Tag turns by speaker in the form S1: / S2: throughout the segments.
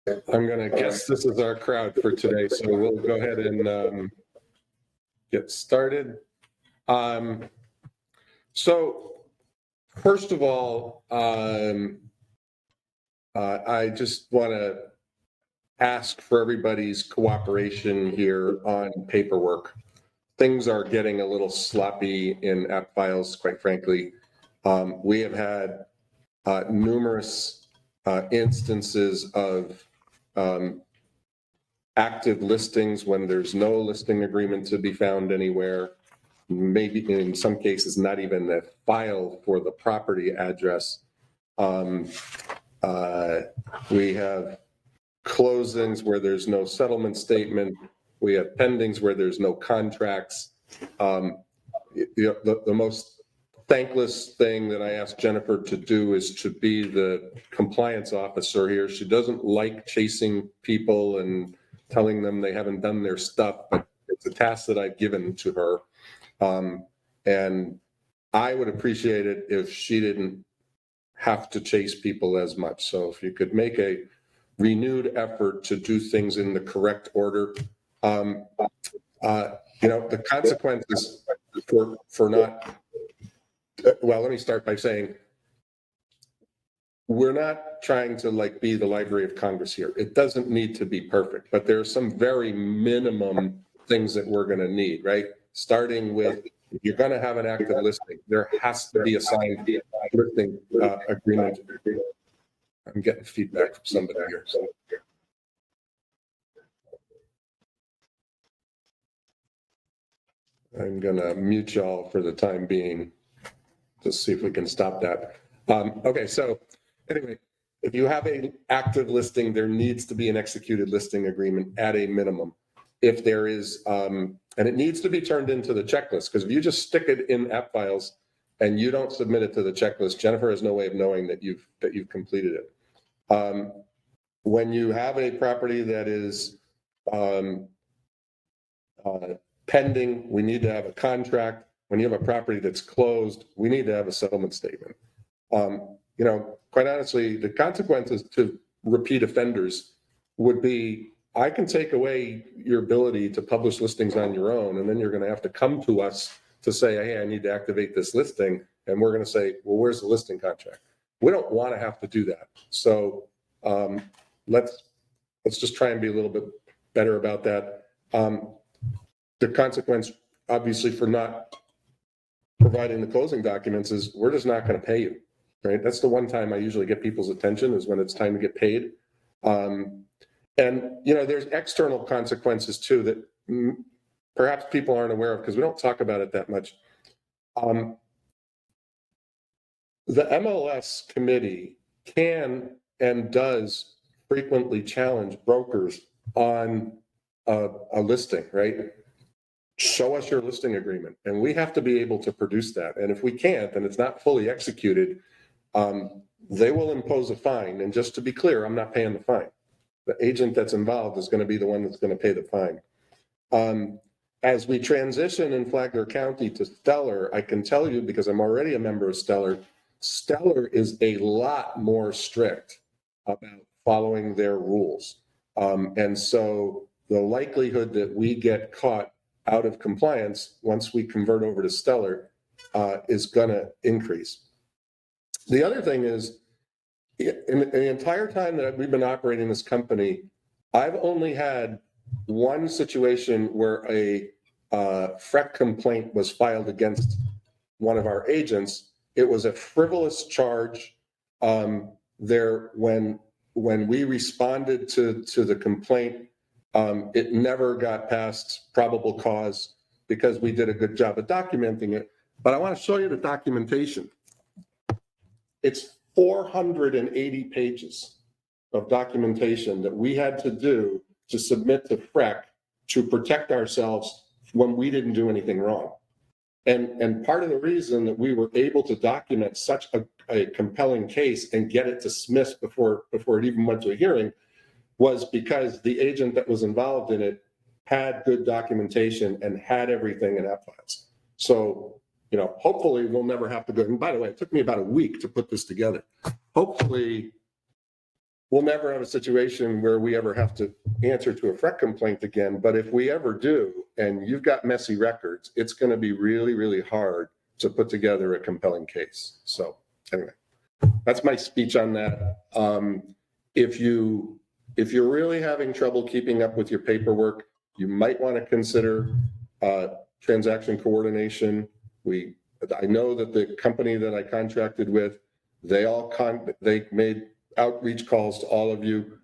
S1: I'm going to guess this is our crowd for today, so we'll go ahead and get started. So, first of all, I just want to ask for everybody's cooperation here on paperwork. Things are getting a little sloppy in app files, quite frankly. We have had numerous instances of active listings when there's no listing agreement to be found anywhere, maybe in some cases not even a file for the property address. We have closings where there's no settlement statement. We have pendings where there's no contracts. The most thankless thing that I asked Jennifer to do is to be the compliance officer here. She doesn't like chasing people and telling them they haven't done their stuff, but it's a task that I've given to her. And I would appreciate it if she didn't have to chase people as much. So if you could make a renewed effort to do things in the correct order. The consequences for not, well, let me start by saying, we're not trying to be the Library of Congress here. It doesn't need to be perfect, but there are some very minimum things that we're going to need, right? Starting with, if you're going to have an active listing, there has to be a signed listing agreement. I'm getting feedback from somebody here. I'm going to mute y'all for the time being. Just see if we can stop that. Okay, so anyway, if you have an active listing, there needs to be an executed listing agreement at a minimum. If there is, and it needs to be turned into the checklist, because if you just stick it in app files and you don't submit it to the checklist, Jennifer has no way of knowing that you've completed it. When you have a property that is pending, we need to have a contract. When you have a property that's closed, we need to have a settlement statement. Quite honestly, the consequences to repeat offenders would be, I can take away your ability to publish listings on your own, and then you're going to have to come to us to say, hey, I need to activate this listing. And we're going to say, well, where's the listing contract? We don't want to have to do that. So let's just try and be a little bit better about that. The consequence, obviously, for not providing the closing documents is we're just not going to pay you, right? That's the one time I usually get people's attention, is when it's time to get paid. And there's external consequences too that perhaps people aren't aware of because we don't talk about it that much. The MLS committee can and does frequently challenge brokers on a listing, right? Show us your listing agreement, and we have to be able to produce that. And if we can't, and it's not fully executed, they will impose a fine. And just to be clear, I'm not paying the fine. The agent that's involved is going to be the one that's going to pay the fine. As we transition in Flagler County to Stellar, I can tell you, because I'm already a member of Stellar, Stellar is a lot more strict about following their rules. And so the likelihood that we get caught out of compliance once we convert over to Stellar is going to increase. The other thing is, in the entire time that we've been operating this company, I've only had one situation where a FREC complaint was filed against one of our agents. It was a frivolous charge. When we responded to the complaint, it never got past probable cause because we did a good job of documenting it. But I want to show you the documentation. It's 480 pages of documentation that we had to do to submit to FREC to protect ourselves when we didn't do anything wrong. And part of the reason that we were able to document such a compelling case and get it dismissed before it even went to a hearing was because the agent that was involved in it had good documentation and had everything in app files. So, hopefully we'll never have to go. And by the way, it took me about a week to put this together. Hopefully we'll never have a situation where we ever have to answer to a FREC complaint again. But if we ever do, and you've got messy records, it's going to be really, really hard to put together a compelling case. So anyway, that's my speech on that. If you're really having trouble keeping up with your paperwork, you might want to consider transaction coordination. I know that the company that I contracted with, they made outreach calls to all of you.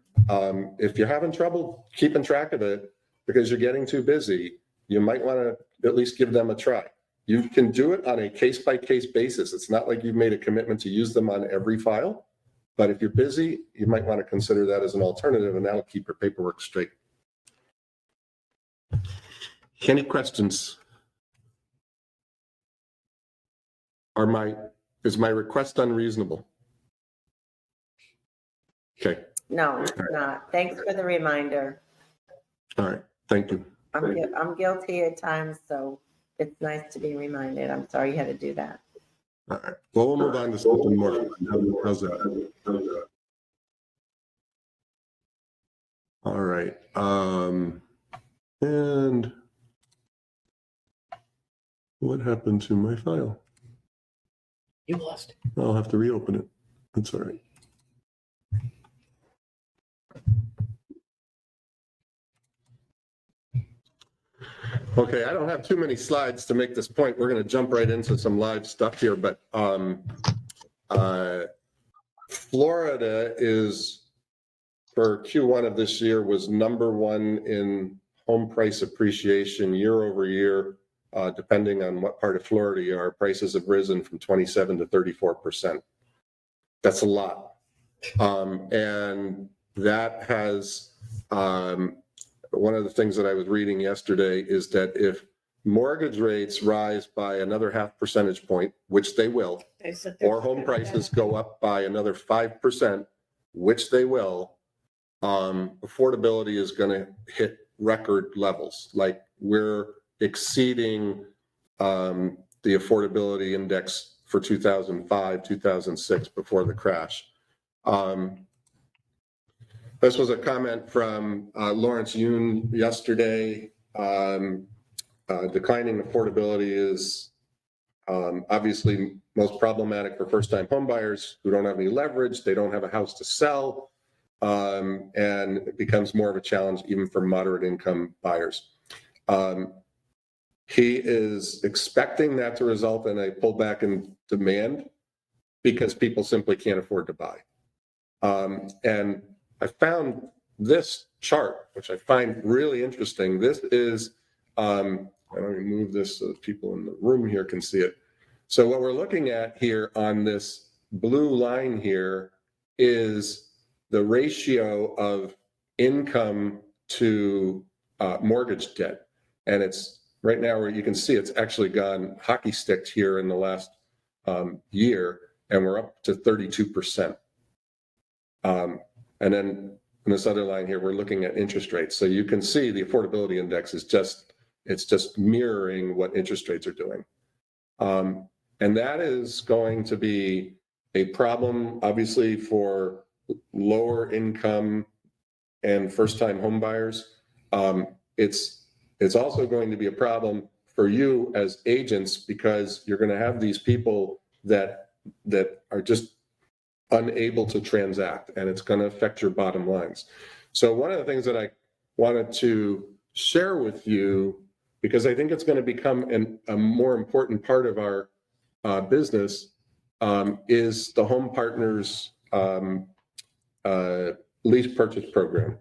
S1: If you're having trouble keeping track of it because you're getting too busy, you might want to at least give them a try. You can do it on a case-by-case basis. It's not like you've made a commitment to use them on every file, but if you're busy, you might want to consider that as an alternative, and that'll keep your paperwork straight. Any questions? Is my request unreasonable? Okay.
S2: No, it's not. Thanks for the reminder.
S1: All right. Thank you.
S2: I'm guilty at times, so it's nice to be reminded. I'm sorry you had to do that.
S1: All right. Well, we'll move on to something more. How's that? All right. And what happened to my file?
S3: You lost it.
S1: I'll have to reopen it. That's all right. Okay, I don't have too many slides to make this point. We're going to jump right into some live stuff here, but Florida is, for Q1 of this year, was #1 in home price appreciation year over year. Depending on what part of Florida you are, prices have risen from 27 to 34%. That's a lot. And that has, one of the things that I was reading yesterday is that if mortgage rates rise by another 0.5 percentage point, which they will, or home prices go up by another 5%, which they will, affordability is going to hit record levels. Like, we're exceeding the affordability index for 2005, 2006, before the crash. This was a comment from Lawrence Yoon yesterday. Declining affordability is obviously most problematic for first-time homebuyers who don't have any leverage. They don't have a house to sell, and it becomes more of a challenge even for moderate income buyers. He is expecting that to result in a pullback in demand because people simply can't afford to buy. And I found this chart, which I find really interesting. This is, I'm going to move this so that people in the room here can see it. So what we're looking at here on this blue line here is the ratio of income to mortgage debt. And it's right now, where you can see it's actually gone hockey sticked here in the last year, and we're up to 32%. And then in this other line here, we're looking at interest rates. So you can see the affordability index is just mirroring what interest rates are doing. And that is going to be a problem, obviously, for lower income and first-time home buyers. It's also going to be a problem for you as agents, because you're going to have these people that are just unable to transact, and it's going to affect your bottom lines. So one of the things that I wanted to share with you, because I think it's going to become a more important part of our business, is the Home Partners lease purchase program,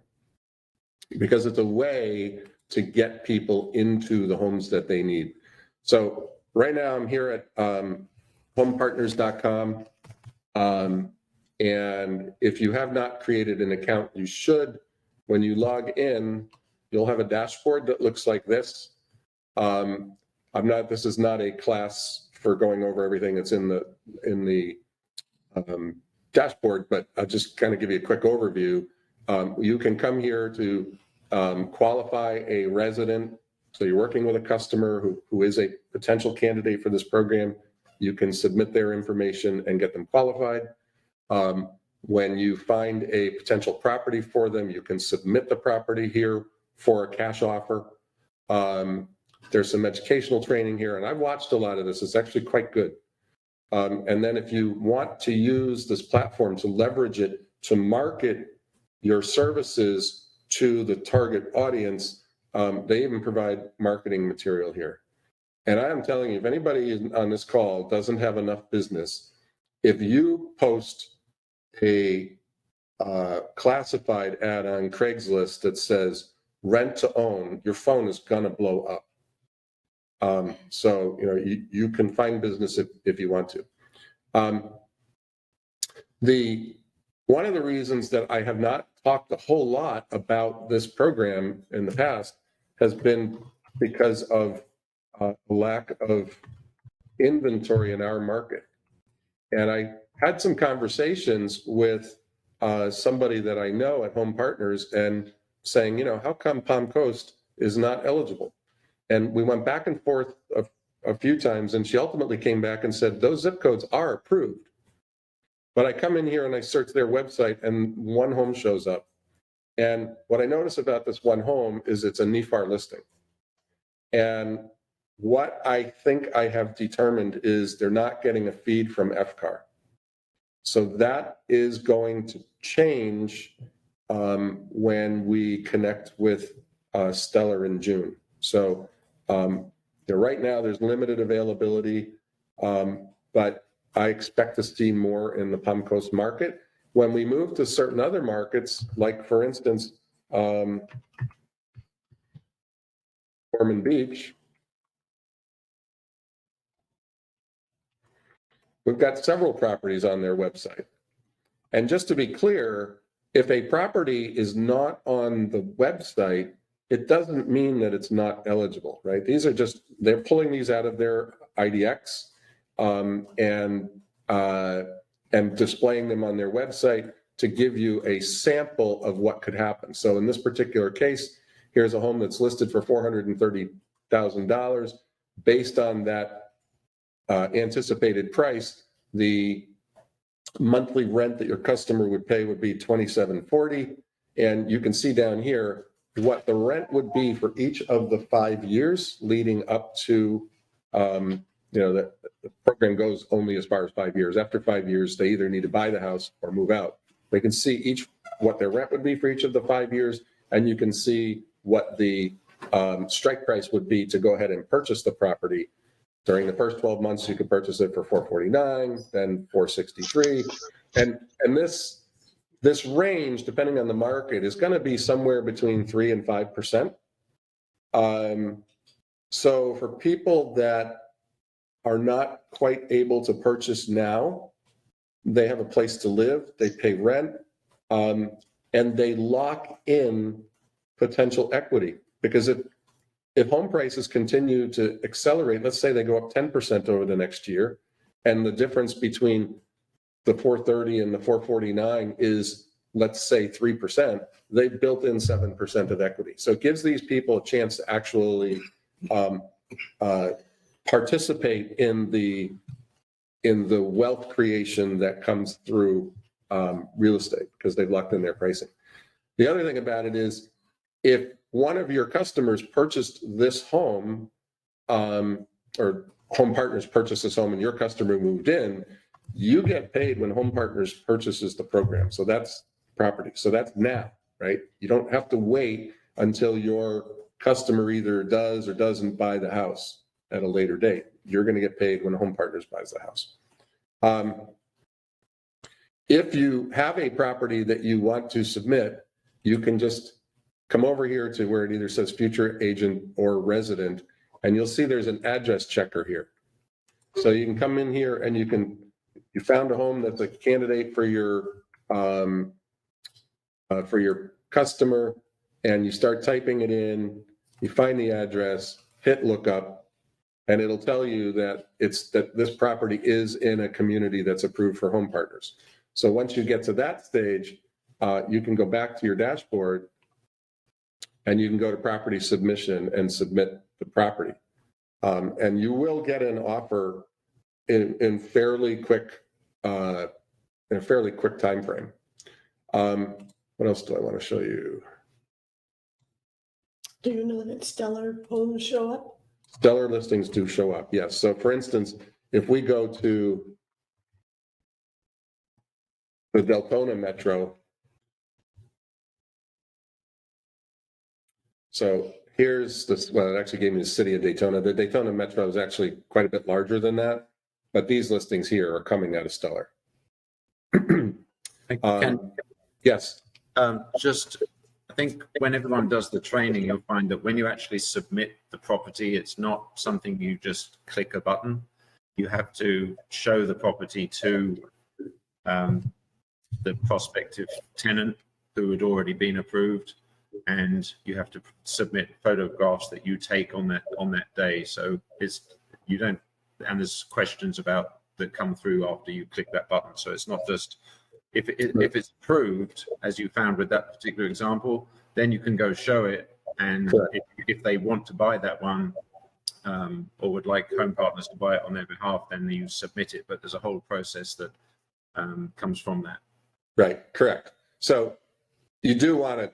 S1: because it's a way to get people into the homes that they need. So right now I'm here at homepartners.com. And if you have not created an account, you should. When you log in, you'll have a dashboard that looks like this. This is not a class for going over everything that's in the dashboard, but I'll just kind of give you a quick overview. You can come here to qualify a resident. So you're working with a customer who is a potential candidate for this program. You can submit their information and get them qualified. When you find a potential property for them, you can submit the property here for a cash offer. There's some educational training here, and I've watched a lot of this. It's actually quite good. And then if you want to use this platform to leverage it to market your services to the target audience, they even provide marketing material here. And I am telling you, if anybody on this call doesn't have enough business, if you post a classified ad on Craigslist that says rent to own, your phone is going to blow up. So, you can find business if you want to. One of the reasons that I have not talked a whole lot about this program in the past has been because of a lack of inventory in our market. And I had some conversations with somebody that I know at Home Partners and saying, how come Palm Coast is not eligible? And we went back and forth a few times, and she ultimately came back and said, those zip codes are approved. But I come in here and I search their website and one home shows up. And what I notice about this one home is it's a NIFAR listing. And what I think I have determined is they're not getting a feed from FCAR. So that is going to change when we connect with Stellar in June. So right now there's limited availability, but I expect to see more in the Palm Coast market. When we move to certain other markets, like for instance, Ormond Beach, we've got several properties on their website. And just to be clear, if a property is not on the website, it doesn't mean that it's not eligible, right? They're pulling these out of their IDX and displaying them on their website to give you a sample of what could happen. So in this particular case, here's a home that's listed for $430,000. Based on that anticipated price, the monthly rent that your customer would pay would be $2,740. And you can see down here what the rent would be for each of the 5 years leading up to, the program goes only as far as 5 years. After 5 years, they either need to buy the house or move out. They can see what their rent would be for each of the 5 years, and you can see what the strike price would be to go ahead and purchase the property. During the first 12 months, you could purchase it for $449, then $463, and this range, depending on the market, is going to be somewhere between 3% and 5%. So for people that are not quite able to purchase now, they have a place to live, they pay rent, and they lock in potential equity. Because if home prices continue to accelerate, let's say they go up 10% over the next year, and the difference between the 430 and the 449 is, let's say, 3%, they've built in 7% of equity. So it gives these people a chance to actually participate in the wealth creation that comes through real estate because they've locked in their pricing. The other thing about it is, if one of your customers purchased this home, or Home Partners purchased this home and your customer moved in, you get paid when Home Partners purchases the program. So that's property. So that's now, right? You don't have to wait until your customer either does or doesn't buy the house at a later date. You're going to get paid when Home Partners buys the house. If you have a property that you want to submit, you can just come over here to where it either says future agent or resident, and you'll see there's an address checker here. So you can come in here and you found a home that's a candidate for your customer, and you start typing it in, you find the address, hit lookup, and it'll tell you that this property is in a community that's approved for Home Partners. So once you get to that stage, you can go back to your dashboard and you can go to property submission and submit the property. And you will get an offer in fairly quick in a fairly quick time frame. What else do I want to show you?
S4: Do you know that stellar homes show up?
S1: Stellar listings do show up, yes. So for instance, if we go to the Deltona Metro, so here's this, well, it actually gave me the city of Daytona. The Daytona Metro is actually quite a bit larger than that, but these listings here are coming out of Stellar. Yes.
S5: I think when everyone does the training, you'll find that when you actually submit the property, it's not something you just click a button. You have to show the property to the prospective tenant who had already been approved, and you have to submit photographs that you take on that day. So you don't, and there's questions about that come through after you click that button. So it's not just if it's approved, as you found with that particular example, then you can go show it, and if they want to buy that one or would like Home Partners to buy it on their behalf, then you submit it. But there's a whole process that comes from that.
S1: Right, correct. So you do want to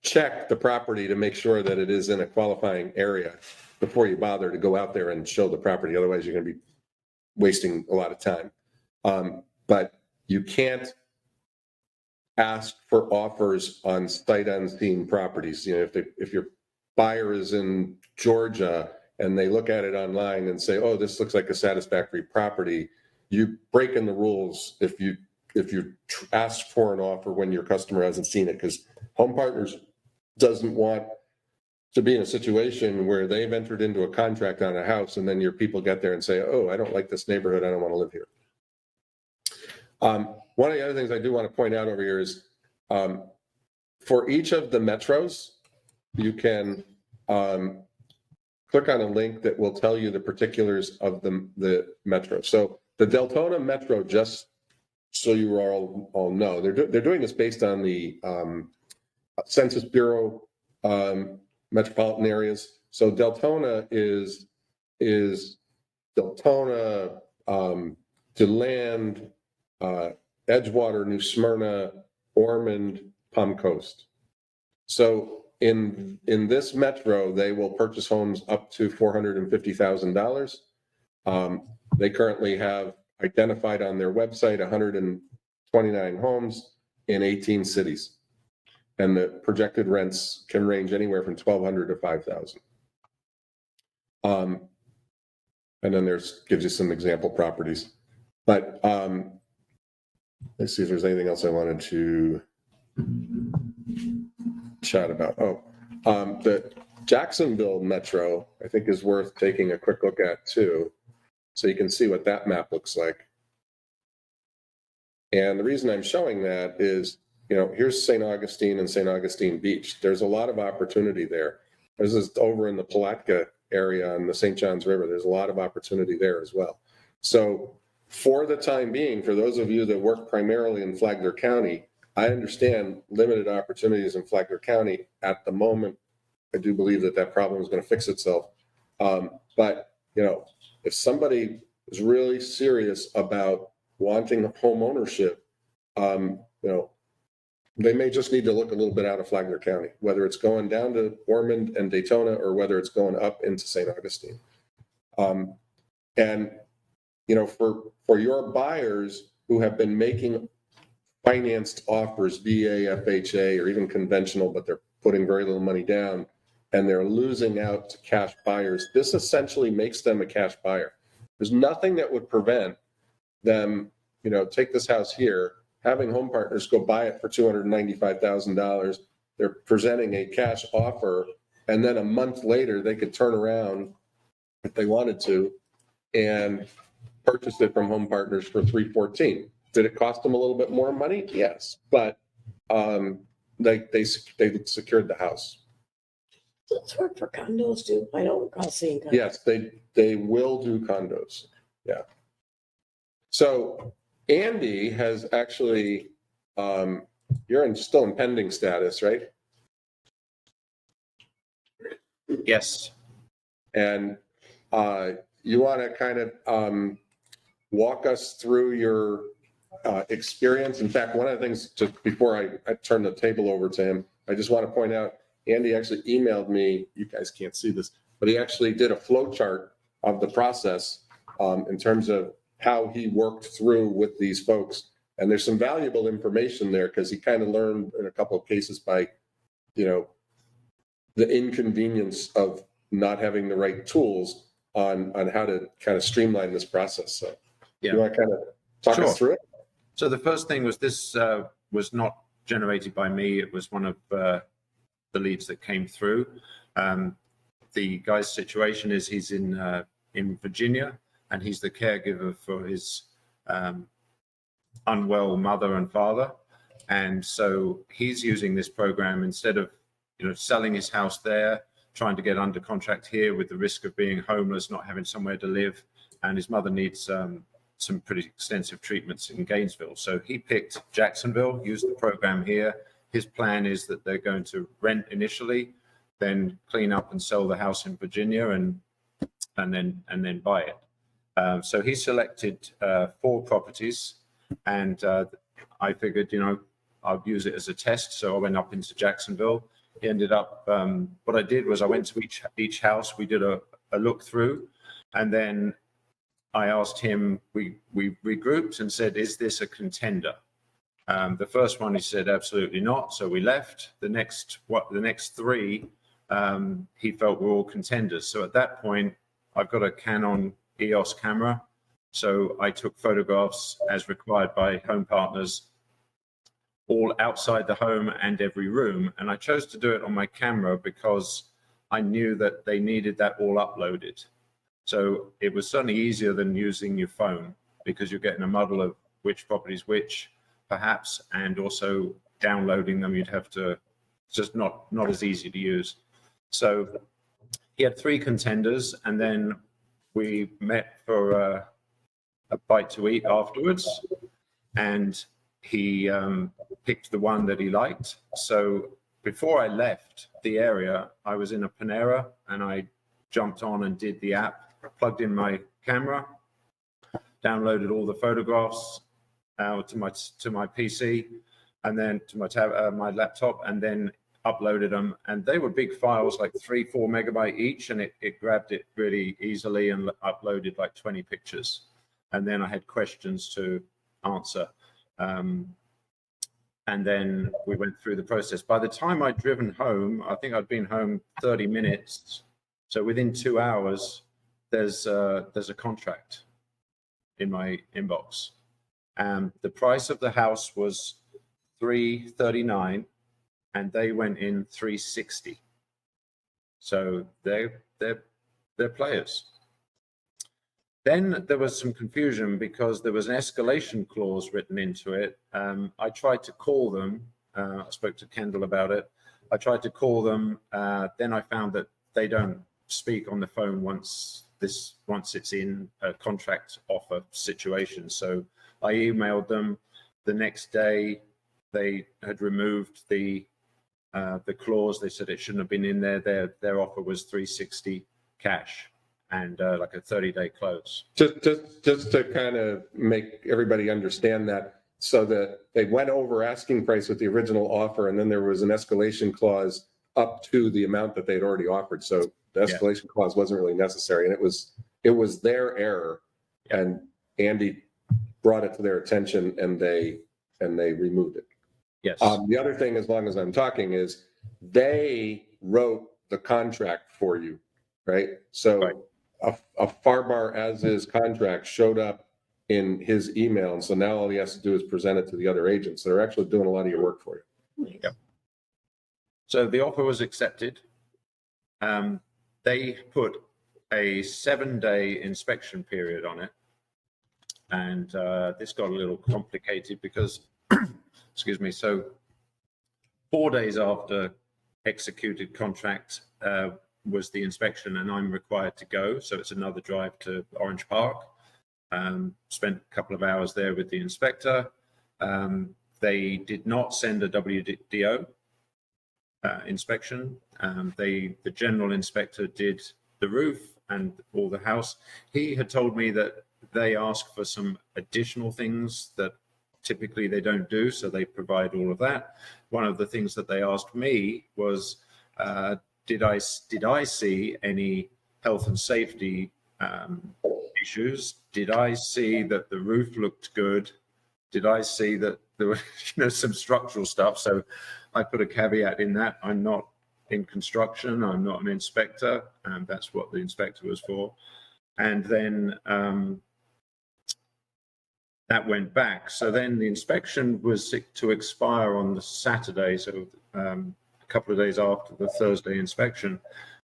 S1: check the property to make sure that it is in a qualifying area before you bother to go out there and show the property. Otherwise, you're going to be wasting a lot of time. But you can't ask for offers on sight unseen properties. You know, if your buyer is in Georgia and they look at it online and say, "Oh, this looks like a satisfactory property," you break in the rules if you ask for an offer when your customer hasn't seen it, because Home Partners doesn't want to be in a situation where they've entered into a contract on a house and then your people get there and say, "Oh, I don't like this neighborhood. I don't want to live here." One of the other things I do want to point out over here is for each of the metros, you can click on a link that will tell you the particulars of the metro. So the Deltona Metro, just so you all know, they're doing this based on the Census Bureau metropolitan areas. So Deltona is Deltona, DeLand, Edgewater, New Smyrna, Ormond, Palm Coast. So in this metro, they will purchase homes up to $450,000. They currently have identified on their website 129 homes in 18 cities, and the projected rents can range anywhere from $1,200 to $5,000. And then gives you some example properties, but let's see if there's anything else I wanted to chat about. The Jacksonville Metro, I think, is worth taking a quick look at too, so you can see what that map looks like. And the reason I'm showing that is, you know, here's St. Augustine and St. Augustine Beach. There's a lot of opportunity there. This is over in the Palatka area on the St. Johns River. There's a lot of opportunity there as well. So for the time being, for those of you that work primarily in Flagler County, I understand limited opportunities in Flagler County at the moment. I do believe that problem is going to fix itself. But, you know, if somebody is really serious about wanting home ownership, you know, they may just need to look a little bit out of Flagler County, whether it's going down to Ormond and Daytona or whether it's going up into St. Augustine. And, you know, for your buyers who have been making financed offers, VA, FHA, or even conventional, but they're putting very little money down and they're losing out to cash buyers, this essentially makes them a cash buyer. There's nothing that would prevent them, you know, take this house here, having Home Partners go buy it for $295,000. They're presenting a cash offer, and then a month later they could turn around if they wanted to and purchase it from Home Partners for $314,000. Did it cost them a little bit more money? Yes, but they secured the house.
S4: Does this work for condos too? I don't recall seeing condos.
S1: Yes, they will do condos. Yeah. So Andy has actually, you're still in pending status, right?
S5: Yes.
S1: And you want to kind of walk us through your experience. In fact, one of the things, just before I turn the table over to him, I just want to point out, Andy actually emailed me, you guys can't see this, but he actually did a flow chart of the process in terms of how he worked through with these folks. And there's some valuable information there because he kind of learned in a couple of cases by, the inconvenience of not having the right tools on how to kind of streamline this process. So
S5: Yeah.
S1: you want to kind of talk
S5: Sure.
S1: us through it?
S5: So the first thing was this was not generated by me. It was one of the leads that came through. The guy's situation is he's in Virginia, and he's the caregiver for his unwell mother and father. And so he's using this program instead of selling his house there, trying to get under contract here with the risk of being homeless, not having somewhere to live, and his mother needs some pretty extensive treatments in Gainesville. So he picked Jacksonville, used the program here. His plan is that they're going to rent initially, then clean up and sell the house in Virginia, and then buy it. So he selected 4 properties, and I figured, I'll use it as a test. So I went up into Jacksonville. He ended up, what I did was I went to each house. We did a look through, and then I asked him, we regrouped and said, is this a contender? The first one, he said, absolutely not. So we left. The next 3, he felt were all contenders. So at that point, I've got a Canon EOS camera. So I took photographs as required by Home Partners, all outside the home and every room. And I chose to do it on my camera because I knew that they needed that all uploaded. So it was certainly easier than using your phone because you're getting a muddle of which properties which, perhaps, and also downloading them, you'd have to, just not as easy to use. So he had 3 contenders, and then we met for a bite to eat afterwards, and he picked the one that he liked. So before I left the area, I was in a Panera, and I jumped on and did the app, plugged in my camera, downloaded all the photographs to my PC, and then to my laptop, and then uploaded them. And they were big files, like 3-4 megabyte each, and it grabbed it really easily and uploaded like 20 pictures. And then I had questions to answer. And then we went through the process. By the time I'd driven home, I think I'd been home 30 minutes. So within 2 hours, there's a contract in my inbox. The price of the house was $339, and they went in $360. So they're players. Then there was some confusion because there was an escalation clause written into it. I tried to call them. I spoke to Kendall about it. I tried to call them. Then I found that they don't speak on the phone once it's in a contract offer situation. So I emailed them. The next day, they had removed the clause. They said it shouldn't have been in there. Their offer was $360 cash and like a 30-day close.
S1: Just to kind of make everybody understand that, so that they went over asking price with the original offer, and then there was an escalation clause up to the amount that they'd already offered. So the escalation clause wasn't really necessary, and it was their error, and Andy brought it to their attention, and they removed it.
S5: Yes.
S1: The other thing, as long as I'm talking, is they wrote the contract for you, right? So
S5: Right.
S1: A FARBAR as is contract showed up in his email, and so now all he has to do is present it to the other agents. So they're actually doing a lot of your work for you.
S5: Yep. So the offer was accepted. They put a 7-day inspection period on it. And this got a little complicated because, excuse me, so 4 days after executed contract was the inspection, and I'm required to go. So it's another drive to Orange Park. Spent a couple of hours there with the inspector. They did not send a WDO inspection. The general inspector did the roof and all the house. He had told me that they asked for some additional things that typically they don't do, so they provide all of that. One of the things that they asked me was, did I see any health and safety issues? Did I see that the roof looked good? Did I see that there were some structural stuff? So I put a caveat in that. I'm not in construction. I'm not an inspector, and that's what the inspector was for. And then that went back. So then the inspection was to expire on the Saturday, so a couple of days after the Thursday inspection.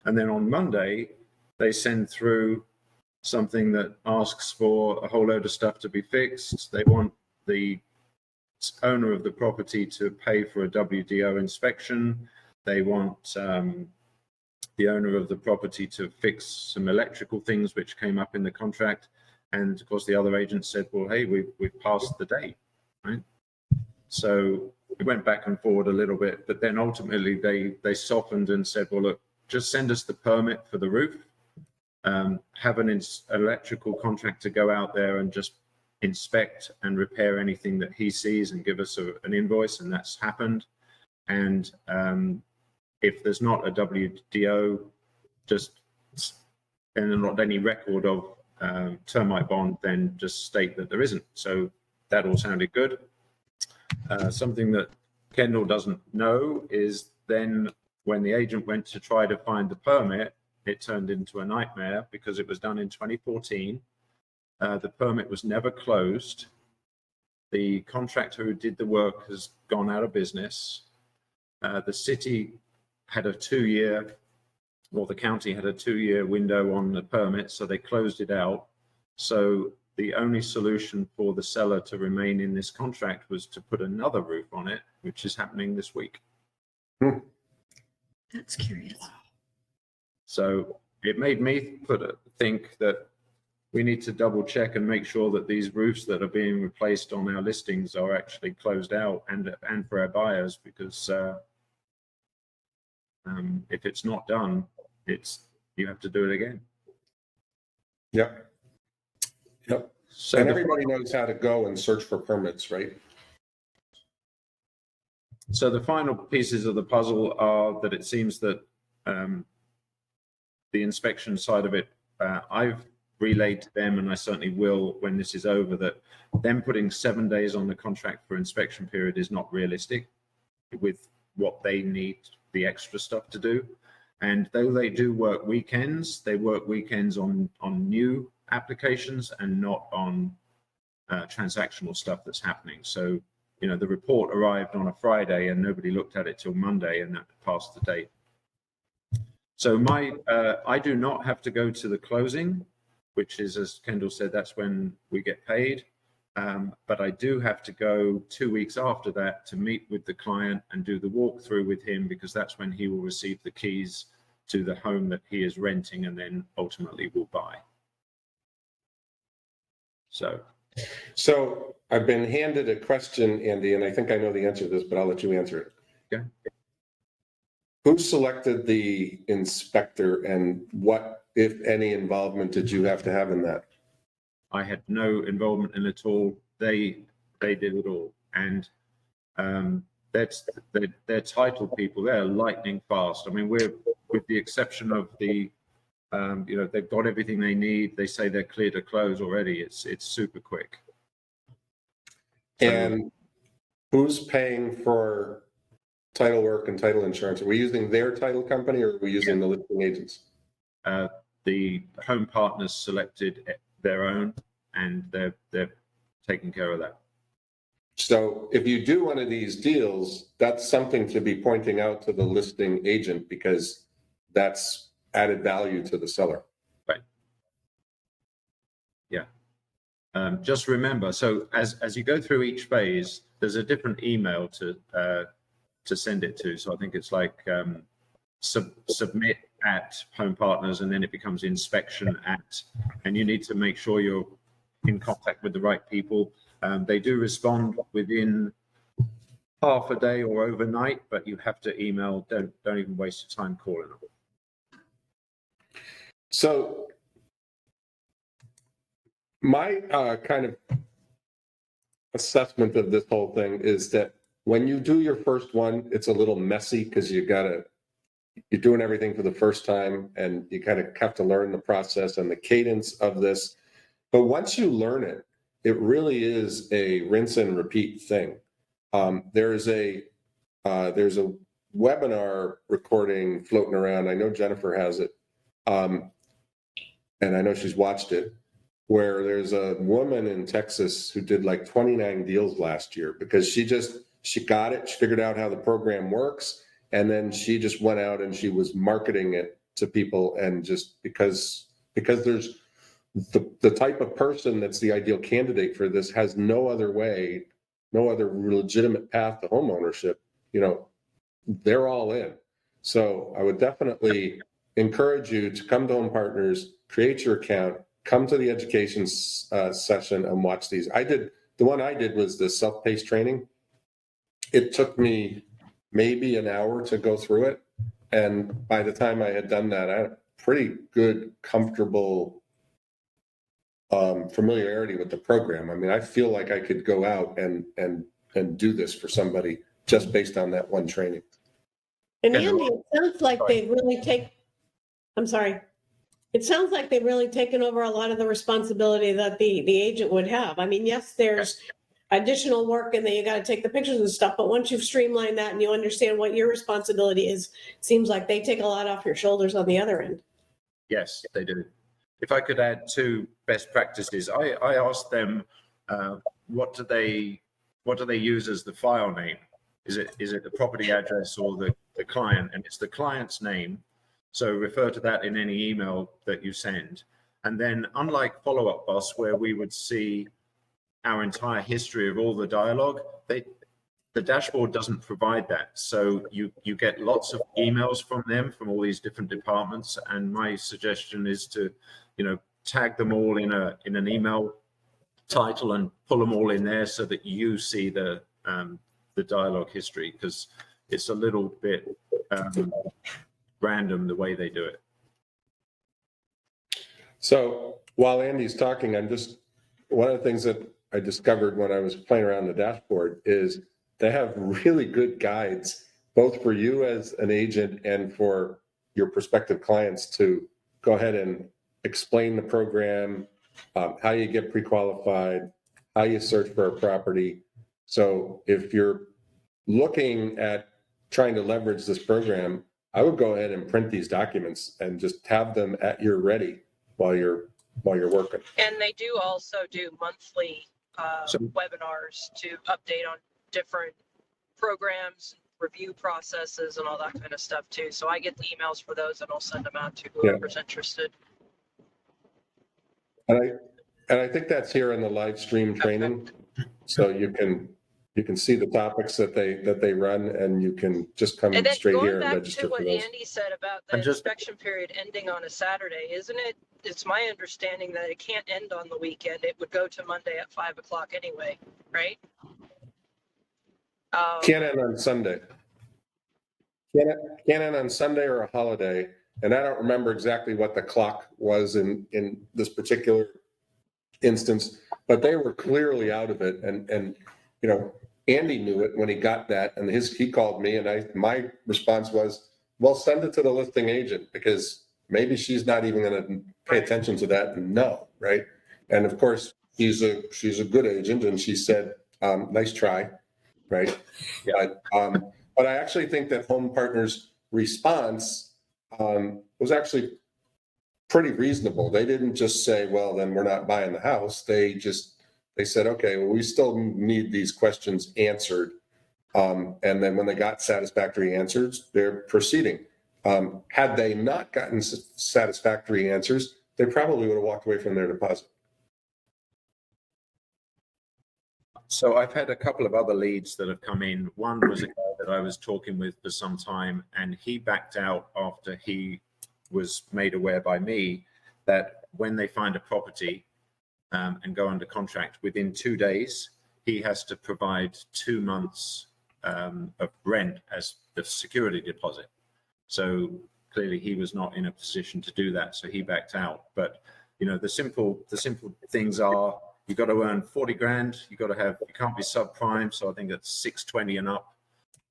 S5: And then on Monday, they send through something that asks for a whole load of stuff to be fixed. They want the owner of the property to pay for a WDO inspection. They want the owner of the property to fix some electrical things which came up in the contract. And of course, the other agent said, well, hey, we've passed the date, right? So it went back and forward a little bit, but then ultimately they softened and said, well, look, just send us the permit for the roof. Have an electrical contractor go out there and just inspect and repair anything that he sees and give us an invoice, and that's happened. And if there's not a WDO, and not any record of termite bond, then just state that there isn't. So that all sounded good. Something that Kendall doesn't know is then when the agent went to try to find the permit, it turned into a nightmare because it was done in 2014. The permit was never closed. The contractor who did the work has gone out of business. The city had a 2-year, or the county had a 2-year window on the permit, so they closed it out. So the only solution for the seller to remain in this contract was to put another roof on it, which is happening this week.
S4: That's curious.
S5: So it made me think that we need to double check and make sure that these roofs that are being replaced on our listings are actually closed out, and for our buyers, because if it's not done, you have to do it again.
S1: Yep.
S5: So
S1: And everybody knows how to go and search for permits, right?
S5: So the final pieces of the puzzle are that it seems that the inspection side of it, I've relayed to them, and I certainly will when this is over, that them putting 7 days on the contract for inspection period is not realistic with what they need the extra stuff to do. And though they do work weekends, they work weekends on new applications and not on transactional stuff that's happening. So, the report arrived on a Friday and nobody looked at it till Monday, and that passed the date. So I do not have to go to the closing, which is, as Kendall said, that's when we get paid. But I do have to go 2 weeks after that to meet with the client and do the walkthrough with him, because that's when he will receive the keys to the home that he is renting and then ultimately will buy.
S1: So I've been handed a question, Andy, and I think I know the answer to this, but I'll let you answer it.
S5: Okay.
S1: Who selected the inspector, and what, if any, involvement did you have to have in that?
S5: I had no involvement in it at all. They did it all, and they're title people. They're lightning fast. I mean, we're, with the exception of the, they've got everything they need. They say they're clear to close already. It's super quick. So,
S1: And who's paying for title work and title insurance? Are we using their title company, or are we using the listing agents?
S5: the home partners selected their own, and they're taking care of that.
S1: So if you do one of these deals, that's something to be pointing out to the listing agent, because that's added value to the seller.
S5: Right. Yeah. Just remember, so as you go through each phase, there's a different email to send it to. So I think it's like submit at home partners, and then it becomes inspection at, and you need to make sure you're in contact with the right people. They do respond within half a day or overnight, but you have to email. Don't even waste your time calling them.
S1: So my kind of assessment of this whole thing is that when you do your first one, it's a little messy because you're doing everything for the first time and you kind of have to learn the process and the cadence of this. But once you learn it, it really is a rinse and repeat thing. There's a webinar recording floating around. I know Jennifer has it. And I know she's watched it, where there's a woman in Texas who did like 29 deals last year because she got it, she figured out how the program works, and then she just went out and she was marketing it to people. And just because there's the type of person that's the ideal candidate for this has no other legitimate path to home ownership, they're all in. So I would definitely encourage you to come to Home Partners, create your account, come to the education session and watch these. The one I did was the self-paced training. It took me maybe an hour to go through it. And by the time I had done that, I had a pretty good, comfortable familiarity with the program. I mean, I feel like I could go out and do this for somebody just based on that one training.
S4: And Andy, it sounds like they've really It sounds like they've really taken over a lot of the responsibility that the agent would have. I mean, yes, there's additional work and then you got to take the pictures and stuff, but once you've streamlined that and you understand what your responsibility is, it seems like they take a lot off your shoulders on the other end.
S5: Yes, they do. If I could add two best practices, I asked them what do they use as the file name? Is it the property address or the client? And it's the client's name. So refer to that in any email that you send. And then unlike Follow Up Boss, where we would see our entire history of all the dialogue, the dashboard doesn't provide that. So you get lots of emails from them, from all these different departments. And my suggestion is to, tag them all in an email title and pull them all in there so that you see the dialogue history, because it's a little bit random the way they do it.
S1: So while Andy's talking, one of the things that I discovered when I was playing around the dashboard is they have really good guides, both for you as an agent and for your prospective clients to go ahead and explain the program, how you get pre-qualified, how you search for a property. So if you're looking at trying to leverage this program, I would go ahead and print these documents and just have them at your ready while you're working.
S6: And they do also do monthly webinars to update on different programs, review processes, and all that kind of stuff too. So I get the emails for those, and I'll send them out to whoever's interested.
S1: And I think that's here in the live stream training, so you can see the topics that they run, and you can just come straight here and register for those.
S6: And then going back to what Andy said about the inspection period ending on a Saturday, isn't it? It's my understanding that it can't end on the weekend. It would go to Monday at 5 o'clock anyway, right?
S1: Can't end on Sunday. Can't end on Sunday or a holiday. And I don't remember exactly what the clock was in this particular instance, but they were clearly out of it. And Andy knew it when he got that, and he called me, and my response was, well, send it to the listing agent, because maybe she's not even going to pay attention to that and know, right? And of course, she's a good agent, and she said, nice try, right? Yeah. But I actually think that Home Partners' response was actually pretty reasonable. They didn't just say, well, then we're not buying the house. They said, okay, well, we still need these questions answered. And then when they got satisfactory answers, they're proceeding. Had they not gotten satisfactory answers, they probably would have walked away from their deposit.
S5: So I've had a couple of other leads that have come in. One was a guy that I was talking with for some time, and he backed out after he was made aware by me that when they find a property and go under contract, within 2 days, he has to provide 2 months of rent as the security deposit. So clearly he was not in a position to do that, so he backed out. But the simple things are, you got to earn 40 grand. You can't be subprime. So I think it's 620 and up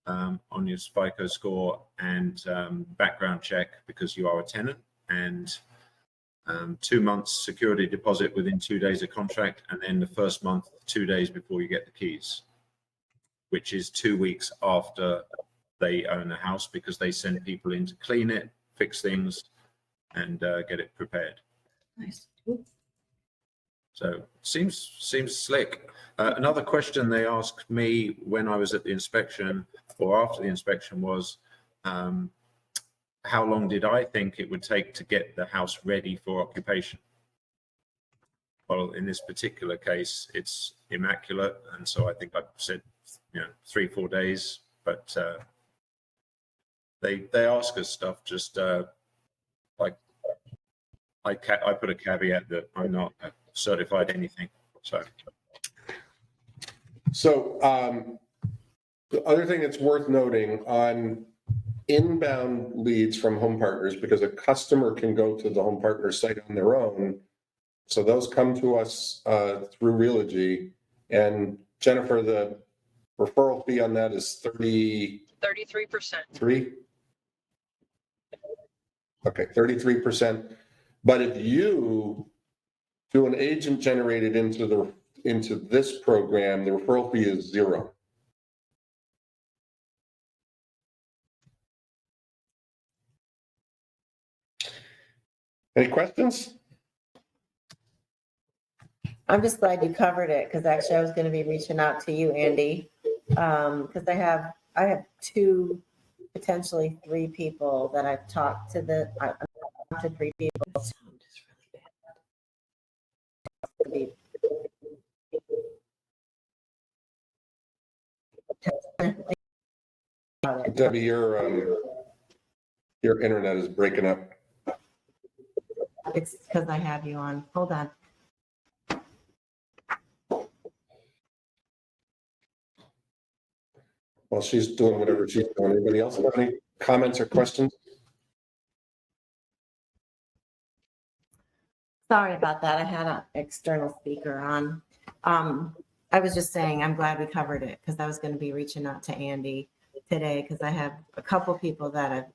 S5: on your FICO score, and background check because you are a tenant, and 2 months security deposit within 2 days of contract, and then the first month 2 days before you get the keys, which is 2 weeks after they own the house, because they send people in to clean it, fix things, and get it prepared.
S3: Nice.
S5: So seems slick. Another question they asked me when I was at the inspection or after the inspection was, how long did I think it would take to get the house ready for occupation? Well, in this particular case, it's immaculate, and so I think I said, 3-4 days. But they ask us stuff just like I put a caveat that I'm not certified anything.
S1: So the other thing that's worth noting on inbound leads from Home Partners, because a customer can go to the Home Partners site on their own. So those come to us through Realogy. And Jennifer, the referral fee on that is 33%.
S6: 33%.
S1: Okay, 33%. But if you do an agent generated into this program, the referral fee is 0. Any questions?
S2: I'm just glad you covered it, because actually I was going to be reaching out to you, Andy, because I have 2, potentially 3 people that I've talked to. I talked to 3 people.
S3: Sound is really bad.
S1: Debbie, your internet is breaking up.
S2: It's because I have you on. Hold on.
S1: While she's doing whatever she's doing, anybody else have any comments or questions?
S2: Sorry about that. I had an external speaker on. I was just saying, I'm glad we covered it, because I was going to be reaching out to Andy today, because I have a couple people that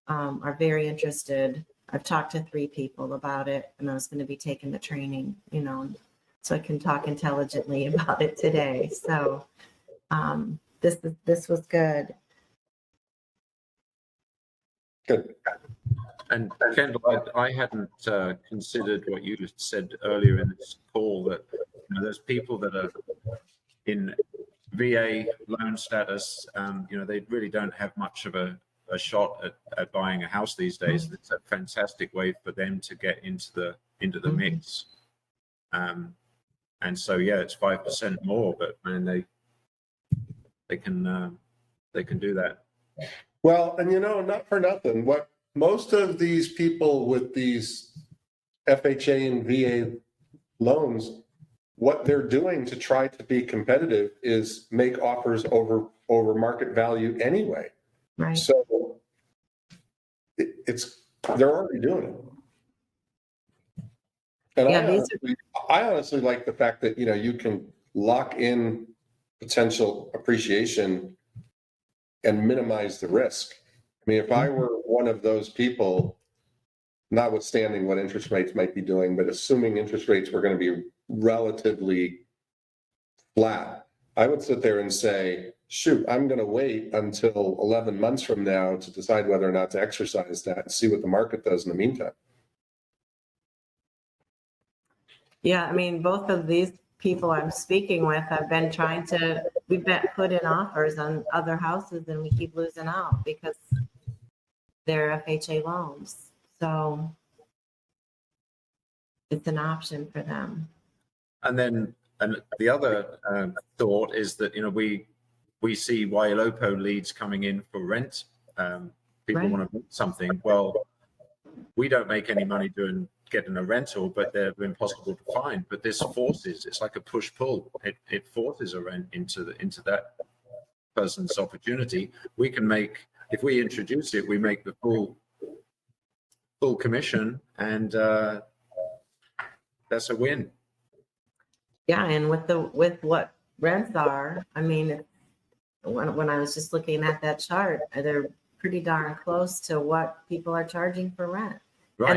S2: are very interested. I've talked to 3 people about it, and I was going to be taking the training, so I can talk intelligently about it today. So this was good.
S1: Good.
S5: And Kendall, I hadn't considered what you just said earlier in this call, that there's people that are in VA loan status. They really don't have much of a shot at buying a house these days. It's a fantastic way for them to get into the mix. And so it's 5% more, but man, they can do that.
S1: Well, and not for nothing, what most of these people with these FHA and VA loans, what they're doing to try to be competitive is make offers over market value anyway.
S2: Right.
S1: So they're already doing it. And I honestly like the fact that, you can lock in potential appreciation and minimize the risk. I mean, if I were one of those people, notwithstanding what interest rates might be doing, but assuming interest rates were going to be relatively flat, I would sit there and say, shoot, I'm going to wait until 11 months from now to decide whether or not to exercise that and see what the market does in the meantime.
S2: Yeah, I mean, both of these people I'm speaking with have been we've been put in offers on other houses, and we keep losing out because they're FHA loans. So it's an option for them.
S5: And the other thought is that we see YLOPO leads coming in for rent. People
S2: Right.
S5: want to rent something. Well, we don't make any money getting a rental, but they're impossible to find. But this it's like a push-pull. It forces a rent into that person's opportunity. We can if we introduce it, we make the full commission, and that's a win.
S2: Yeah, and with what rents are, I mean, when I was just looking at that chart, they're pretty darn close to what people are charging for rent.
S5: Right.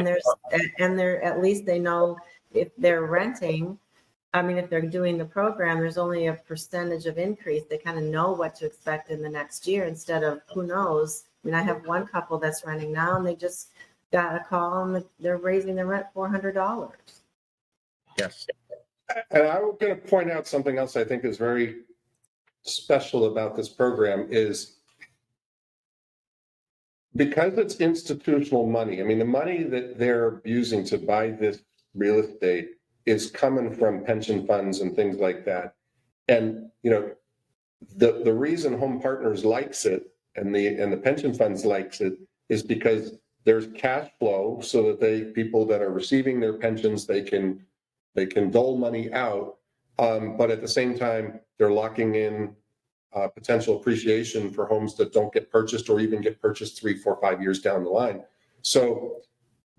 S2: And they're at least they know if they're renting. I mean, if they're doing the program, there's only a percentage of increase. They kind of know what to expect in the next year instead of who knows. I mean, I have one couple that's renting now, and they just got a call and they're raising their rent $400.
S5: Yes.
S1: And I was going to point out something else I think is very special about this program is because it's institutional money. I mean, the money that they're using to buy this real estate is coming from pension funds and things like that. And, you know, the reason Home Partners likes it and the pension funds likes it is because there's cash flow so that people that are receiving their pensions, they can dole money out. But at the same time, they're locking in potential appreciation for homes that don't get purchased or even get purchased 3, 4, 5 years down the line. So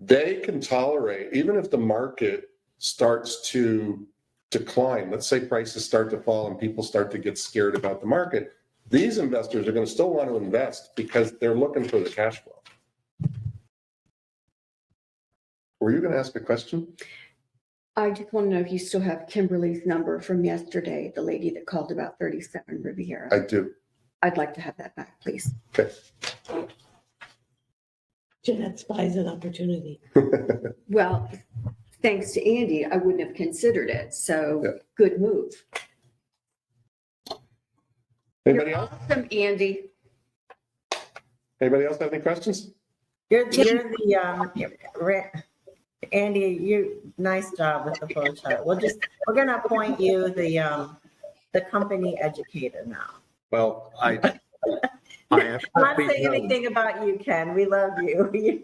S1: they can tolerate, even if the market starts to decline, let's say prices start to fall and people start to get scared about the market, these investors are going to still want to invest because they're looking for the cash flow. Were you going to ask a question?
S7: I just want to know if you still have Kimberly's number from yesterday, the lady that called about 37 Riviera.
S1: I do.
S7: I'd like to have that back, please.
S1: Okay.
S4: Jeanette spies an opportunity.
S7: Well, thanks to Andy, I wouldn't have considered it. So
S1: Yeah.
S7: good move.
S1: Anybody
S7: You're
S1: else?
S7: awesome, Andy.
S1: Anybody else have any questions?
S2: You're the Andy, nice job with the flow chart. We're gonna appoint you the company educator now.
S5: Well, I have
S2: I'm not
S5: been
S2: saying
S5: known,
S2: anything about you, Ken. We love you.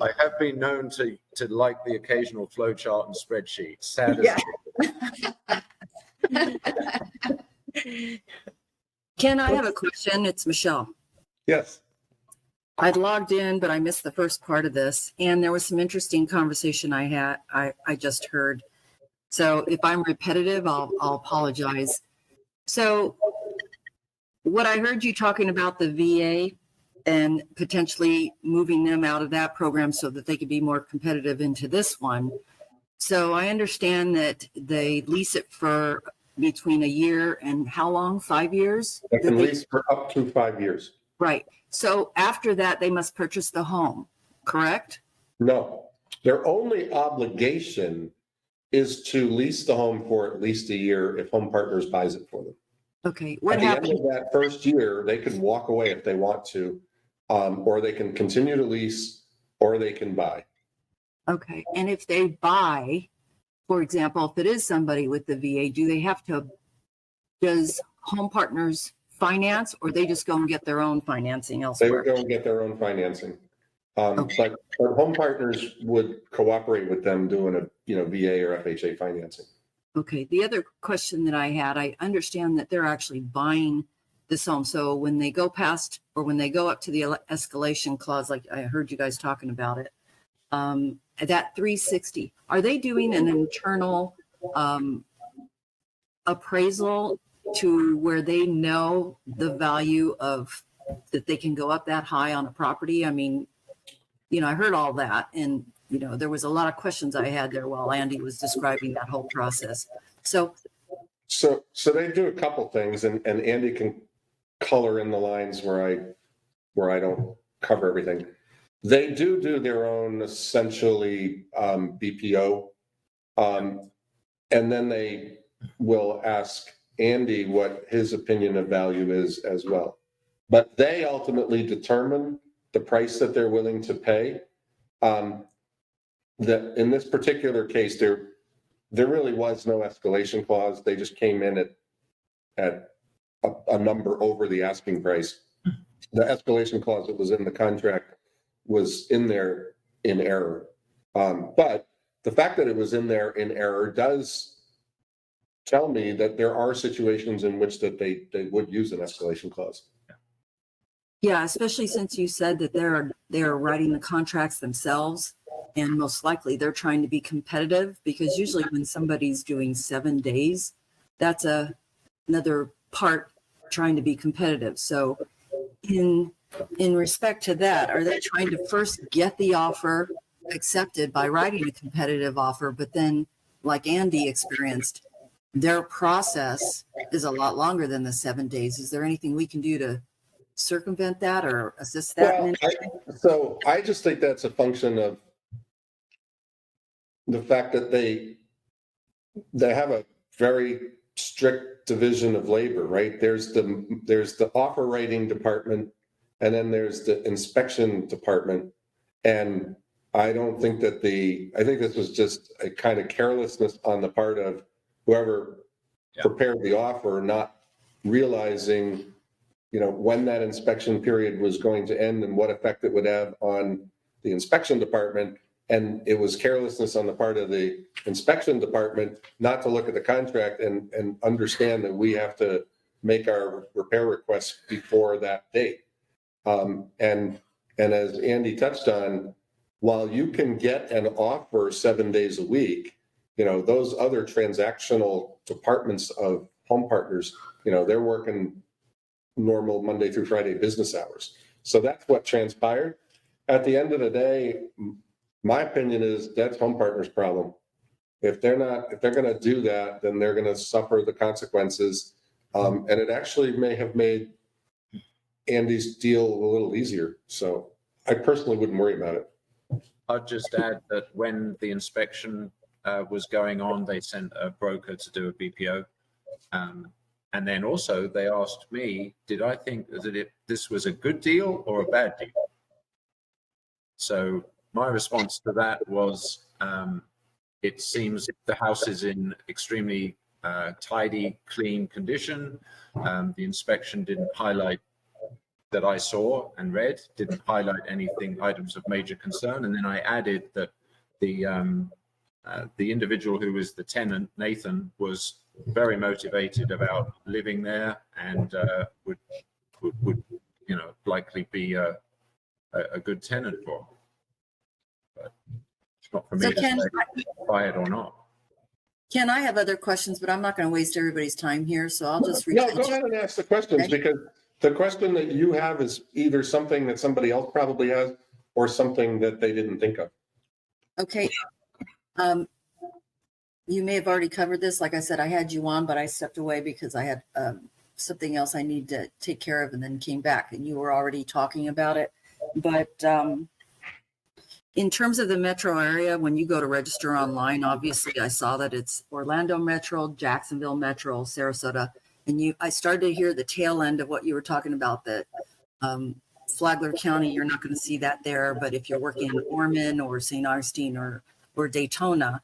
S5: I have been known to like the occasional flow chart and spreadsheet. Sad as
S2: Yeah.
S3: Ken, I have a question. It's Michelle.
S1: Yes.
S3: I'd logged in, but I missed the first part of this. And there was some interesting conversation I just heard. So if I'm repetitive, I'll apologize. So what I heard you talking about the VA and potentially moving them out of that program so that they could be more competitive into this one. So I understand that they lease it for between a year and how long? 5 years?
S1: They can lease for up to 5 years.
S3: Right. So after that, they must purchase the home, correct?
S1: No, their only obligation is to lease the home for at least a year if Home Partners buys it for them.
S3: Okay. What
S1: At the
S3: happens?
S1: end of that first year, they can walk away if they want to, or they can continue to lease, or they can buy.
S3: Okay. And if they buy, for example, if it is somebody with the VA, does Home Partners finance, or they just go and get their own financing
S1: They
S3: elsewhere?
S1: would go and get their own financing.
S3: Okay.
S1: But Home Partners would cooperate with them doing a VA or FHA financing.
S3: Okay. The other question that I had, I understand that they're actually buying this home. So when they go past, or when they go up to the escalation clause, like I heard you guys talking about it, that 360, are they doing an internal appraisal to where they know the value of that they can go up that high on a property? I mean, I heard all that, and there was a lot of questions I had there while Andy was describing that whole process. So
S1: they do a couple things, and Andy can color in the lines where I don't cover everything. They do their own essentially BPO, and then they will ask Andy what his opinion of value is as well. But they ultimately determine the price that they're willing to pay. That in this particular case, there really was no escalation clause. They just came in at a number over the asking price. The escalation clause that was in the contract was in there in error. But the fact that it was in there in error does tell me that there are situations in which that they would use an escalation clause.
S3: yeah, especially since you said that they're writing the contracts themselves. And most likely they're trying to be competitive, because usually when somebody's doing 7 days, that's another part trying to be competitive. So in respect to that, are they trying to first get the offer accepted by writing a competitive offer, but then, like Andy experienced, their process is a lot longer than the 7 days? Is there anything we can do to circumvent that or assist that?
S1: Well, I just think that's a function of the fact that they have a very strict division of labor, right? There's the offer writing department, and then there's the inspection department. And I don't think that I think this was just a kind of carelessness on the part of whoever prepared the offer, not realizing, when that inspection period was going to end and what effect it would have on the inspection department. And it was carelessness on the part of the inspection department not to look at the contract and understand that we have to make our repair requests before that date. And as Andy touched on, while you can get an offer 7 days a week, those other transactional departments of Home Partners, they're working normal Monday through Friday business hours. So that's what transpired. At the end of the day, my opinion is that's Home Partners' problem. If they're going to do that, then they're going to suffer the consequences. And it actually may have made Andy's deal a little easier. So I personally wouldn't worry about it.
S5: I'd just add that when the inspection was going on, they sent a broker to do a BPO. And then also they asked me, did I think that this was a good deal or a bad deal? So my response to that was, it seems the house is in extremely tidy, clean condition. The inspection didn't highlight that I saw and read, didn't highlight items of major concern. And then I added that the individual who was the tenant, Nathan, was very motivated about living there and would likely be a good tenant for him. But it's not for me to say buy it or not.
S3: Ken, I have other questions, but I'm not going to waste everybody's time here, so I'll just reach
S1: No, go ahead and ask the questions, because the question that you have is either something that somebody else probably has or something that they didn't think of.
S3: Okay. You may have already covered this. Like I said, I had you on, but I stepped away because I had something else I need to take care of, and then came back and you were already talking about it. But in terms of the metro area, when you go to register online, obviously I saw that it's Orlando Metro, Jacksonville Metro, Sarasota. And I started to hear the tail end of what you were talking about, that Flagler County, you're not going to see that there. But if you're working in Ormond or St. Augustine or Daytona,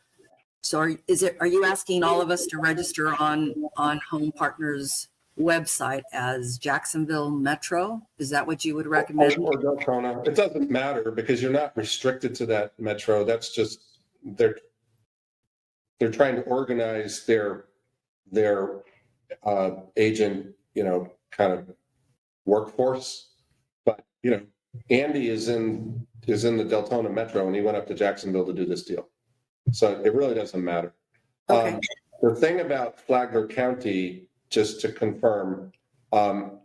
S3: so are you asking all of us to register on Home Partners website as Jacksonville Metro? Is that what you would recommend?
S1: Or Daytona. It doesn't matter because you're not restricted to that metro. That's just they're trying to organize their agent, kind of workforce. But Andy is in the Deltona metro, and he went up to Jacksonville to do this deal. So it really doesn't matter.
S3: Okay.
S1: The thing about Flagler County, just to confirm, and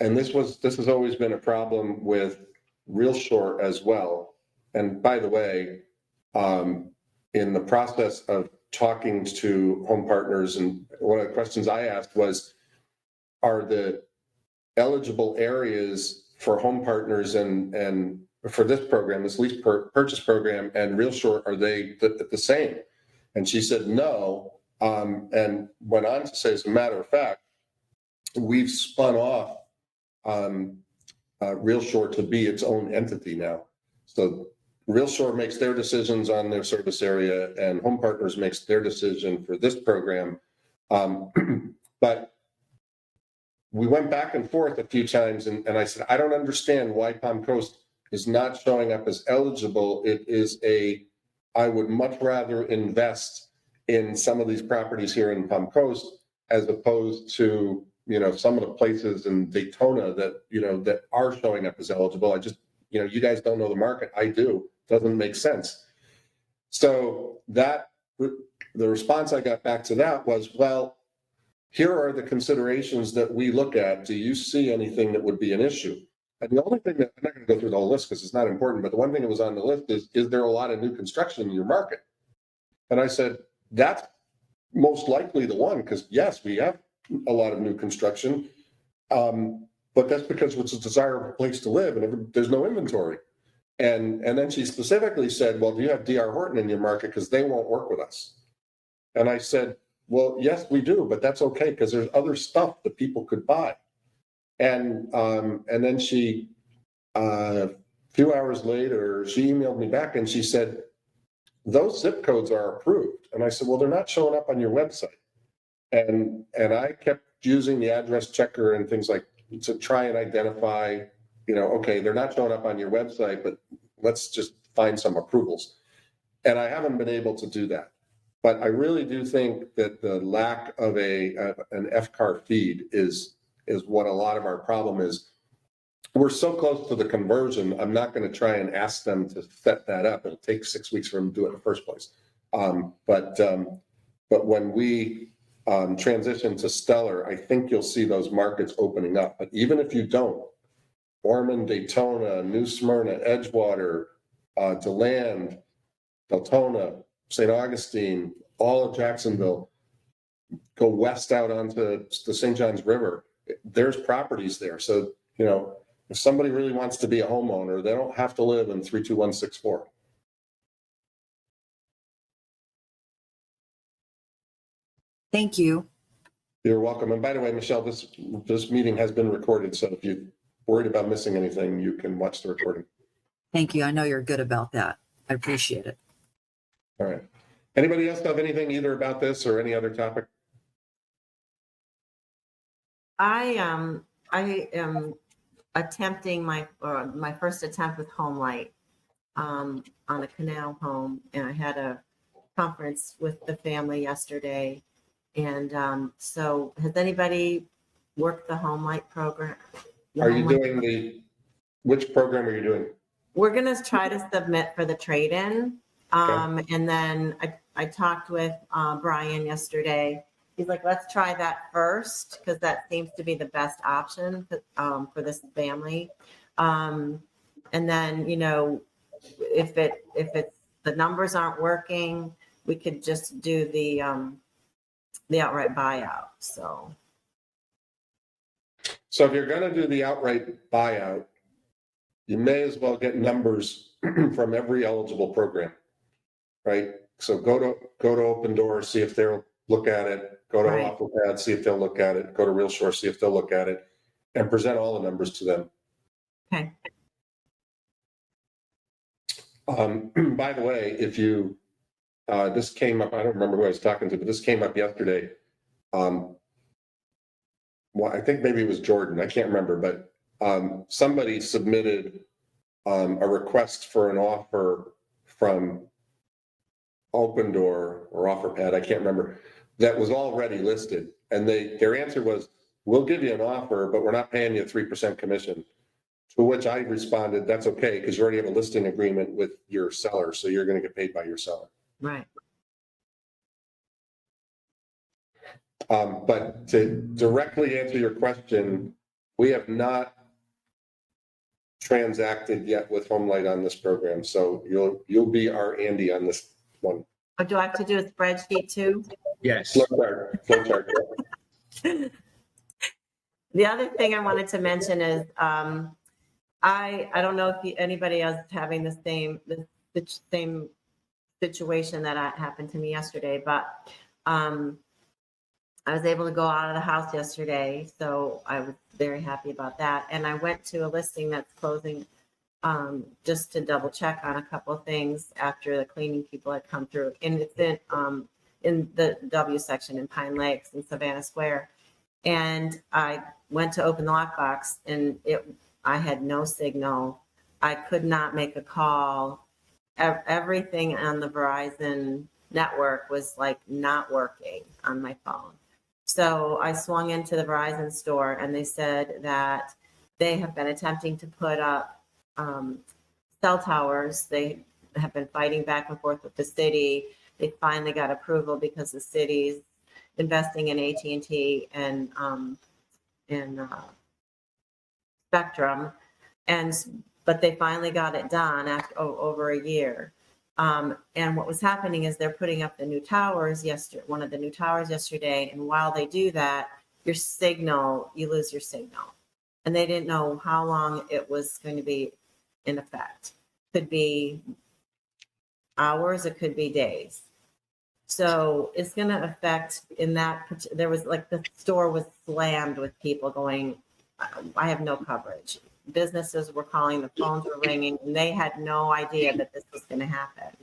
S1: this has always been a problem with Real Short as well. And by the way, in the process of talking to Home Partners, and one of the questions I asked was, are the eligible areas for Home Partners and for this program, this lease purchase program, and Real Short, are they the same? And she said no, and went on to say, as a matter of fact, we've spun off Real Short to be its own entity now. So Real Short makes their decisions on their service area, and Home Partners makes their decision for this program. But we went back and forth a few times, and I said, I don't understand why Palm Coast is not showing up as eligible. I would much rather invest in some of these properties here in Palm Coast as opposed to, some of the places in Daytona that are showing up as eligible. I just, you guys don't know the market. I do. doesn't make sense. So that the response I got back to that was, well, here are the considerations that we look at. Do you see anything that would be an issue? And the only thing that, I'm not going to go through the whole list because it's not important, but the one thing that was on the list is there a lot of new construction in your market? And I said, that's most likely the one, because yes, we have a lot of new construction, but that's because it's a desirable place to live and there's no inventory. And then she specifically said, well, do you have D.R. Horton in your market? Because they won't work with us. And I said, well, yes, we do, but that's okay because there's other stuff that people could buy. And then she, a few hours later, she emailed me back and she said, those zip codes are approved. And I said, well, they're not showing up on your website. And I kept using the address checker and things like to try and identify, okay, they're not showing up on your website, but let's just find some approvals. And I haven't been able to do that. But I really do think that the lack of an FCAR feed is what a lot of our problem is. We're so close to the conversion, I'm not going to try and ask them to set that up. It'll take 6 weeks for them to do it in the first place. But when we transition to Stellar, I think you'll see those markets opening up. But even if you don't, Ormond, Daytona, New Smyrna, Edgewater, DeLand, Deltona, St. Augustine, all of Jacksonville, go west out onto the St. Johns River. There's properties there. So, if somebody really wants to be a homeowner, they don't have to live in 32164.
S3: Thank you.
S1: You're welcome. And by the way, Michelle, this meeting has been recorded. So if you're worried about missing anything, you can watch the recording.
S3: Thank you. I know you're good about that. I appreciate it.
S1: All right. Anybody else have anything either about this or any other topic?
S2: I am attempting my first attempt with Homelight on a canal home, and I had a conference with the family yesterday. And so, has anybody worked the Homelight program?
S1: Are you doing which program are you doing?
S2: We're going to try to submit for the trade-in. And then I talked with Brian yesterday. He's like, let's try that first because that seems to be the best option for this family. And then, if the numbers aren't working, we could just do the outright buyout. So
S1: if you're going to do the outright buyout, you may as well get numbers from every eligible program, right? So go to Open Door, see if they'll look at it. Go to
S2: Right.
S1: OfferPad, see if they'll look at it. Go to RealSure, see if they'll look at it, and present all the numbers to them.
S2: okay.
S1: By the way, if you this came up, I don't remember who I was talking to, but this came up yesterday. Well, I think maybe it was Jordan. I can't remember, but somebody submitted a request for an offer from Open Door or OfferPad, I can't remember, that was already listed. And their answer was, we'll give you an offer, but we're not paying you a 3% commission. To which I responded, that's okay, because you already have a listing agreement with your seller, so you're going to get paid by your seller.
S2: Right.
S1: But to directly answer your question, we have not transacted yet with Homelight on this program. So you'll be our Andy on this one.
S2: Oh, do I have to do a spreadsheet too?
S5: Yes.
S1: Flow chart.
S2: The other thing I wanted to mention is I don't know if anybody else is having the same situation that happened to me yesterday, but I was able to go out of the house yesterday, so I was very happy about that. And I went to a listing that's closing just to double check on a couple of things after the cleaning people had come through. And it's in the W section in Pine Lakes in Savannah Square. And I went to open the lockbox and I had no signal. I could not make a call. Everything on the Verizon network was like not working on my phone. So I swung into the Verizon store and they said that they have been attempting to put up cell towers. They have been fighting back and forth with the city. They finally got approval because the city's investing in AT&T and Spectrum, but they finally got it done after over a year. And what was happening is they're putting up the new towers one of the new towers yesterday, and while they do that, you lose your signal. And they didn't know how long it was going to be in effect. Could be hours, it could be days. So it's going to affect there was like the store was slammed with people going, I have no coverage. Businesses were calling, the phones were ringing, and they had no idea that this was going to happen.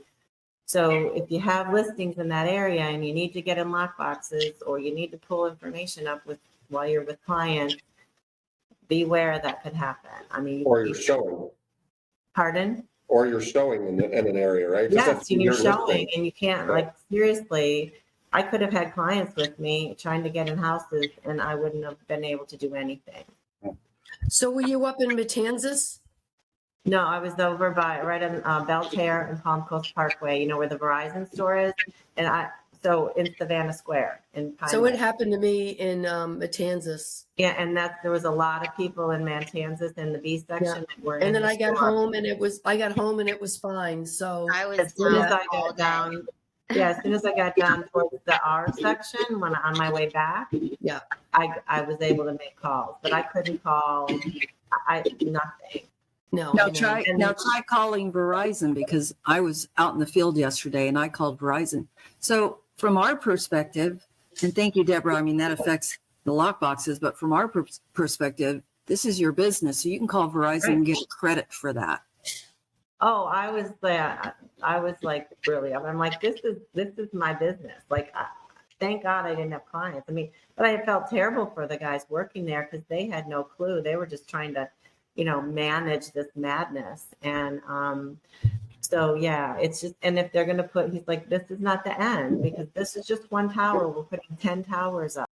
S2: So if you have listings in that area and you need to get in lockboxes or you need to pull information up while you're with clients, beware that could happen. I mean,
S1: Or you're showing.
S2: Pardon?
S1: Or you're showing in an area, right?
S2: Yes, you're showing, and you can't, like, seriously, I could have had clients with me trying to get in houses and I wouldn't have been able to do anything.
S8: So were you up in Matanzas?
S2: No, I was over right on Belterre and Palm Coast Parkway, you know, where the Verizon store is. And so in Savannah Square in Pine
S8: So
S2: Lake.
S8: it happened to me in Matanzas.
S2: Yeah, and there was a lot of people in Matanzas in the B section. That were in
S8: And then
S2: the
S8: I got
S2: store.
S8: home and it was fine. So
S9: I was
S2: As soon as
S9: down
S2: I
S9: all
S2: got
S9: day.
S2: down, as soon as I got down towards the R section, when on my way back,
S8: Yeah.
S2: I was able to make calls, but I couldn't call. Nothing.
S8: no.
S3: Now
S8: I know.
S3: try calling Verizon, because I was out in the field yesterday and I called Verizon. So from our perspective, and thank you, Deborah, I mean, that affects the lock boxes, but from our perspective, this is your business. So you can call Verizon and get credit for that.
S2: Oh, I was there. I was like, really? I'm like, this is my business. Like, thank God I didn't have clients. I mean, but I felt terrible for the guys working there because they had no clue. They were just trying to, manage this madness. And so, yeah, it's just, and if they're going to he's like, this is not the end because this is just one tower. We're putting 10 towers up.